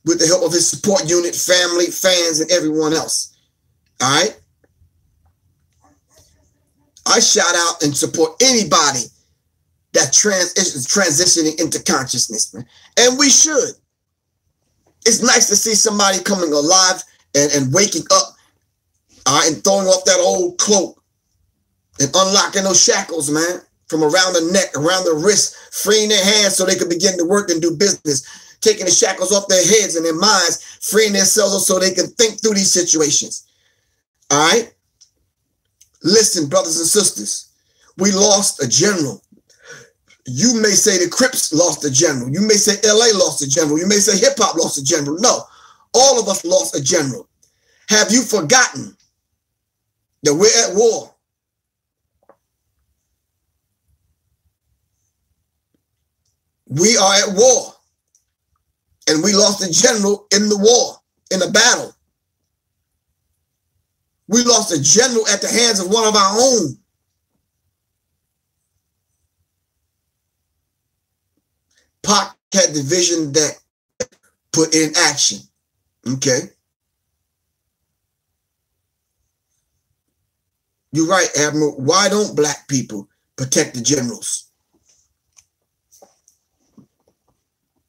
with the help of his support unit, family, fans, and everyone else. All right? I shout out and support anybody that is transitioning into consciousness, man. And we should. It's nice to see somebody coming alive and waking up, and throwing off that old cloak and unlocking those shackles, man, from around the neck, around the wrist, freeing their hands so they can begin to work and do business, taking the shackles off their heads and their minds, freeing themselves so they can think through these situations. All right? Listen, brothers and sisters, we lost a general. You may say the Crips lost a general. You may say LA lost a general. You may say hip hop lost a general. No, all of us lost a general. Have you forgotten that we're at war? We are at war. And we lost a general in the war, in a battle. We lost a general at the hands of one of our own. Pac had the vision that put in action. Okay. You're right, Admiral. Why don't black people protect the generals?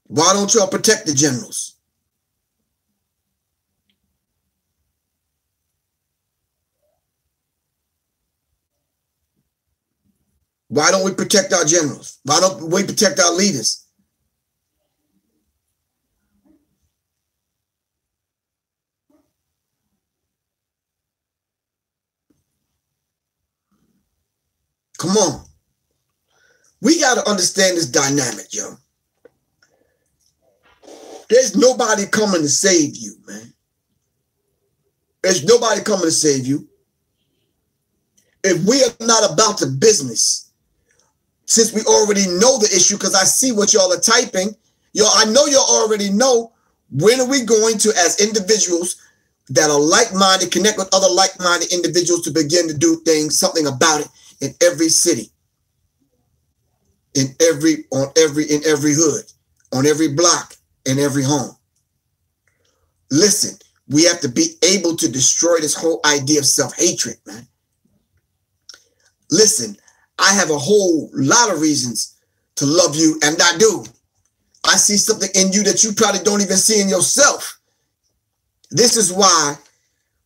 Why don't y'all protect the generals? Why don't we protect our generals? Why don't we protect our leaders? Come on. We got to understand this dynamic, yo. There's nobody coming to save you, man. There's nobody coming to save you. If we are not about the business, since we already know the issue, because I see what y'all are typing, I know y'all already know, when are we going to, as individuals that are like-minded, connect with other like-minded individuals to begin to do things, something about it in every city, in every hood, on every block, in every home. Listen, we have to be able to destroy this whole idea of self-hatred, man. Listen, I have a whole lot of reasons to love you, and I do. I see something in you that you probably don't even see in yourself. This is why,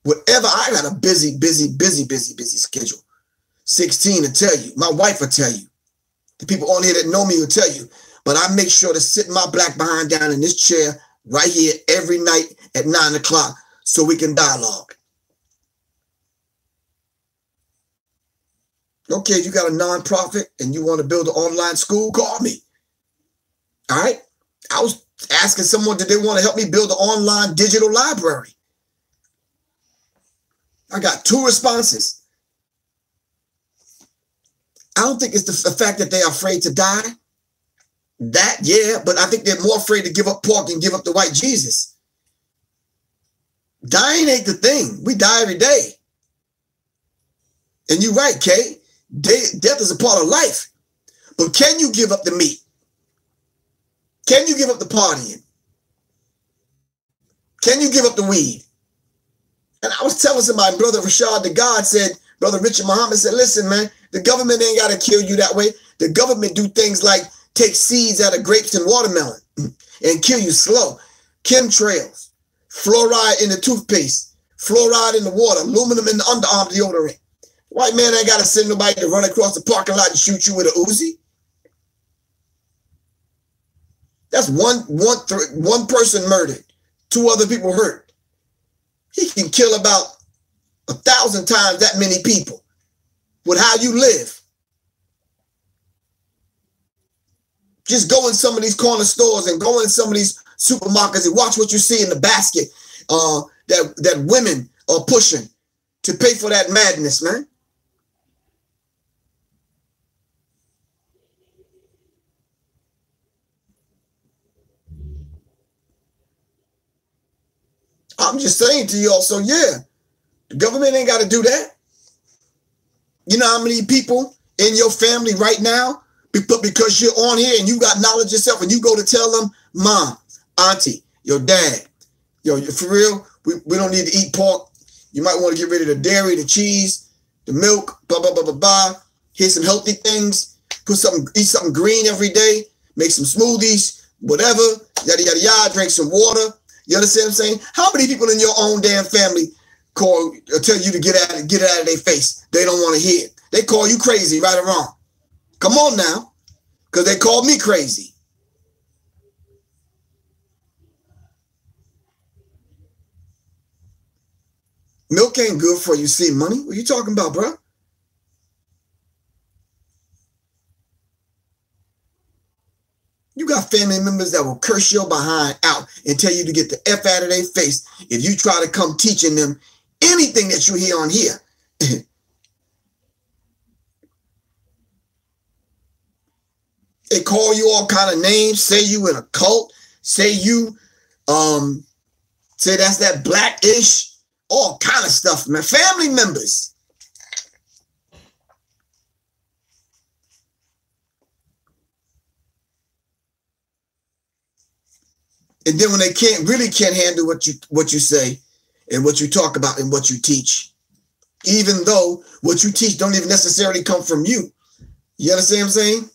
whatever, I got a busy schedule. 16 to tell you. My wife will tell you. The people on here that know me will tell you. But I make sure to sit my black behind down in this chair right here every night at 9 o'clock so we can dialogue. Okay, you got a nonprofit and you want to build an online school? Call me. All right? I was asking someone, did they want to help me build an online digital library? I got 2 responses. I don't think it's the fact that they are afraid to die. That, yeah, but I think they're more afraid to give up pork and give up the white Jesus. Dying ain't the thing. We die every day. And you're right, Kay. Death is a part of life. But can you give up the meat? Can you give up the partying? Can you give up the weed? And I was telling somebody, Brother Rashad the God said, Brother Richard Muhammad said, listen, man, the government ain't got to kill you that way. The government do things like take seeds out of grapes and watermelon and kill you slow. Chemtrails, fluoride in the toothpaste, fluoride in the water, aluminum in the underarm deodorant. White man ain't got to send nobody to run across the parking lot and shoot you with a Uzi. That's one person murdered, 2 other people hurt. He can kill about 1,000 times that many people with how you live. Just go in some of these corner stores and go in some of these supermarkets and watch what you see in the basket that women are pushing to pay for that madness, man. I'm just saying to y'all, so yeah, The government ain't got to do that. You know how many people in your family right now, because you're on here and you got knowledge yourself and you go to tell them, mom, auntie, your dad, yo, for real, we don't need to eat pork. You might want to get rid of the dairy, the cheese, the milk, blah, blah, blah, blah, blah. Here's some healthy things. Eat something green every day. Make some smoothies, whatever, yada, yada, yada. Drink some water. You understand what I'm saying? How many people in your own damn family tell you to get it out of their face? They don't want to hear it. They call you crazy, right or wrong. Come on now, because they called me crazy. Milk ain't good for you, see money. What are you talking about, bro? You got family members that will curse your behind out and tell you to get the F out of their face if you try to come teaching them anything that you hear on here. They call you all kind of names, say you in a cult, say you, say that's that black-ish, all kind of stuff, man. Family members. And then when they really can't handle what you say and what you talk about and what you teach, even though what you teach don't even necessarily come from you. You understand what I'm saying?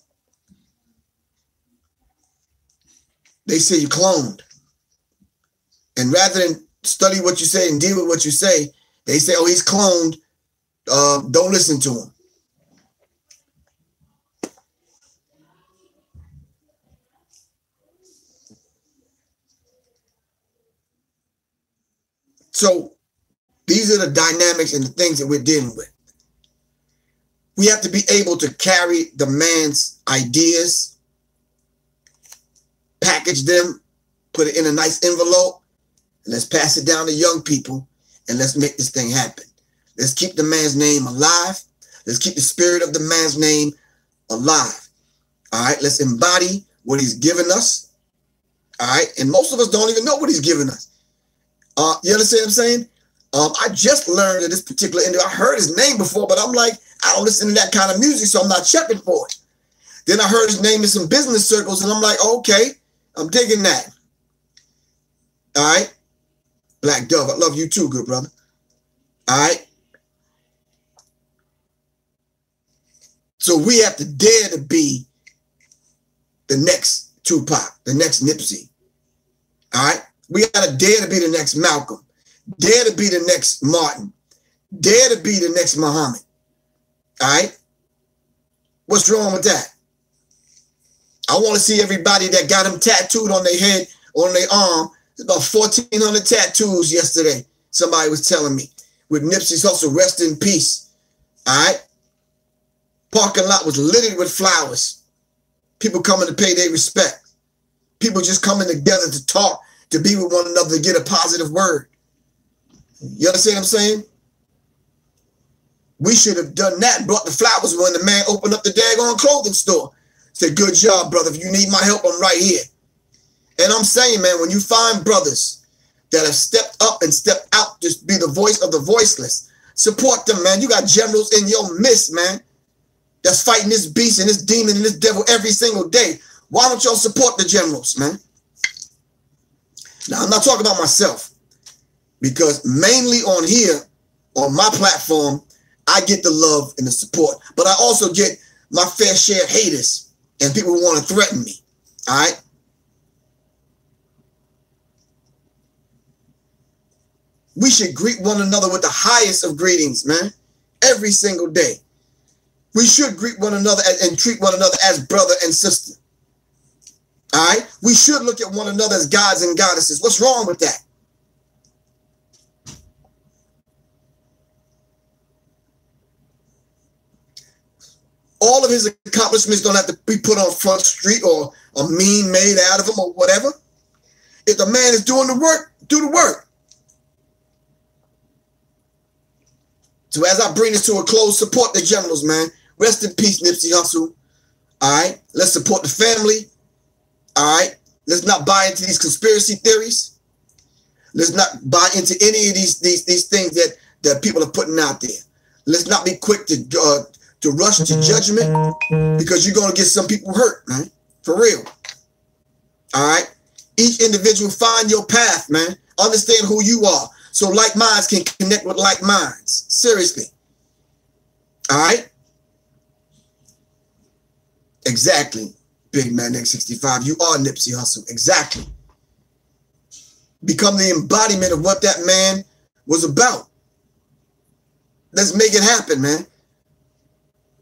They say you cloned. And rather than study what you say and deal with what you say, they say, oh, he's cloned. Don't listen to him. So these are the dynamics and the things that we're dealing with. We have to be able to carry the man's ideas, package them, put it in a nice envelope, and let's pass it down to young people, and let's make this thing happen. Let's keep the man's name alive. Let's keep the spirit of the man's name alive. All right, let's embody what he's given us. All right, and most of us don't even know what he's given us. You understand what I'm saying? I just learned that this particular individual, I heard his name before, but I'm like, I don't listen to that kind of music, so I'm not checking for it. Then I heard his name in some business circles, and I'm like, okay, I'm digging that. All right. Black Dove, I love you too, good brother. All right. So we have to dare to be the next Tupac, the next Nipsey. All right. We got to dare to be the next Malcolm, dare to be the next Martin, dare to be the next Muhammad. All right. What's wrong with that? I want to see everybody that got them tattooed on their head, on their arm. There's about 1,400 tattoos yesterday. Somebody was telling me with Nipsey Hussle, rest in peace. All right. Parking lot was littered with flowers. People coming to pay their respect. People just coming together to talk, to be with one another, to get a positive word. You understand what I'm saying? We should have done that, brought the flowers when the man opened up the daggone clothing store. Said, good job, brother. If you need my help, I'm right here. And I'm saying, man, when you find brothers that have stepped up and stepped out to be the voice of the voiceless, support them, man. You got generals in your midst, man, that's fighting this beast and this demon and this devil every single day. Why don't y'all support the generals, man? Now, I'm not talking about myself, because mainly on here, on my platform, I get the love and the support, but I also get my fair share of haters and people who want to threaten me. All right. We should greet one another with the highest of greetings, man. Every single day. We should greet one another and treat one another as brother and sister. All right. We should look at one another as gods and goddesses. What's wrong with that? All of his accomplishments don't have to be put on Front Street or a meme made out of him or whatever. If the man is doing the work, do the work. So as I bring this to a close, support the generals, man. Rest in peace, Nipsey Hussle. All right. Let's support the family. All right. Let's not buy into these conspiracy theories. Let's not buy into any of these things that people are putting out there. Let's not be quick to rush to judgment, because you're going to get some people hurt, man. For real. All right? Each individual, find your path, man. Understand who you are, so like minds can connect with like minds. Seriously. All right? Exactly. Big Man X65. You are Nipsey Hussle. Exactly. Become the embodiment of what that man was about. Let's make it happen, man.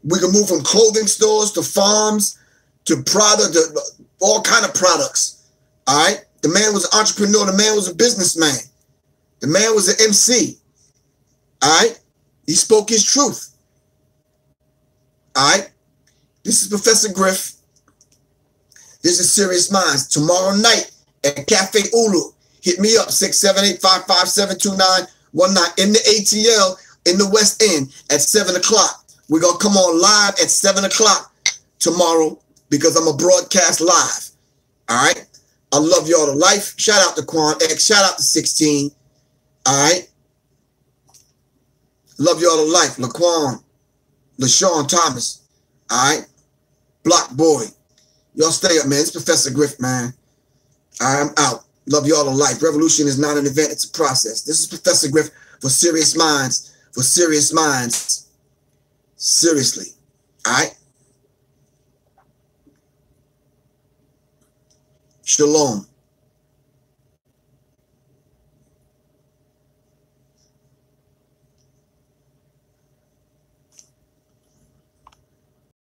We can move from clothing stores to farms to product, to all kind of products. All right? The man was an entrepreneur. The man was a businessman. The man was an MC. All right? He spoke his truth. All right? This is Professor Griff. This is Sirius Mindz. Tomorrow night at Cafe Ulu. Hit me up, 678-557-2919 in the ATL in the West End at 7 o'clock. We're going to come on live at 7 o'clock tomorrow because I'm a broadcast live. All right? I love y'all to life. Shout out to Quan X. Shout out to 16. All right? Love y'all to life. Laquan, LaShawn Thomas. All right? Block Boy. Y'all stay up, man. It's Professor Griff, man. I'm out. Love y'all to life. Revolution is not an event. It's a process. This is Professor Griff for Sirius Mindz. For Sirius Mindz. Seriously. All right? Shalom.